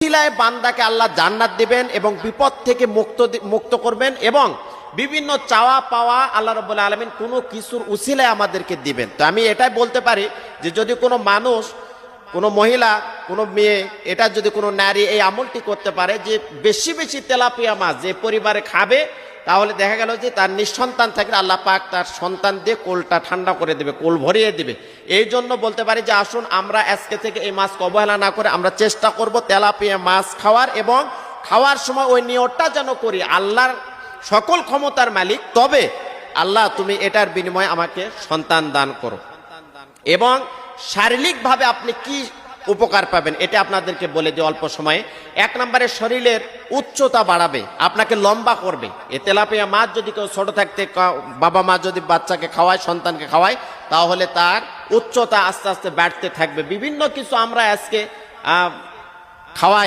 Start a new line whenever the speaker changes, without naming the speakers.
উসিলায় বান্দাকে আল্লাহ জান্নাত দিবেন এবং বিপদ থেকে মুক্ত করবেন এবং বিভিন্ন চাওয়া পাওয়া আল্লাহ রাব্বুল আলামিন কোনো কিছুর উসিলায় আমাদেরকে দিবেন। তো আমি এটাই বলতে পারি যে যদি কোনো মানুষ, কোনো মহিলা, কোনো মেয়ে, এটা যদি কোনো নারী এই আমলটি করতে পারে যে বেশি বেশি তেলাপিয়া মাছ যে পরিবারে খাবে, তাহলে দেখা গেল যে তার নিঃসন্তান থাকলে আল্লাহ পাক তার সন্তান দিয়ে কোলটা ঠান্ডা করে দেবে, কোল ভরিয়ে দেবে। এই জন্য বলতে পারি যে আসুন আমরা আজকে থেকে এই মাছ অবহেলা না করে আমরা চেষ্টা করব তেলাপিয়া মাছ খাওয়ার, এবং খাওয়ার সময় ওই নিয়তটা যেন করি আল্লাহর সকল ক্ষমতার মালিক, তবে আল্লাহ তুমি এটার বিনিময়ে আমাকে সন্তান দান করো। এবং শারীরিকভাবে আপনি কি উপকার পাবেন এটা আপনাদেরকে বলে দিই অল্প সময়ে। এক নম্বরে শরীরের উচ্চতা বাড়াবে, আপনাকে লম্বা করবে। এ তেলাপিয়া মাছ যদি কেউ ছোট থাকতে বাবা মা যদি বাচ্চাকে খাওয়ায়, সন্তানকে খাওয়ায়, তাহলে তার উচ্চতা আস্তে আস্তে বাড়তে থাকবে। বিভিন্ন কিছু আমরা আজকে খাওয়াই।